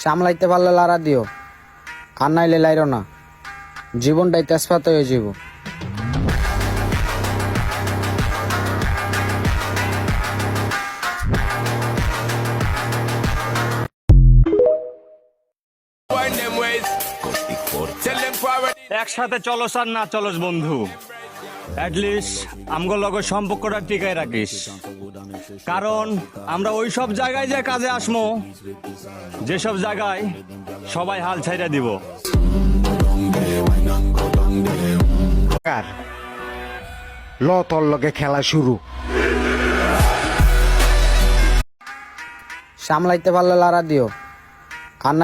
সামলাইতে পারলে লারা দিও, আর নাইলে লাইরো না। জীবনটাই তেজপাত হয়ে যাব। একসাথে চলস আর না চলস বন্ধু, অ্যাটলিস্ট আমগো লগে সম্পর্কটা টিকাই রাখিস। কারণ আমরা ওই সব জায়গায় যে কাজে আসমো যেসব জায়গায় সবাই হাল ছাইড়া দিব। ল তোর লগে খেলা শুরু। সামলাইতে পারলে লারা দিও, আর নাই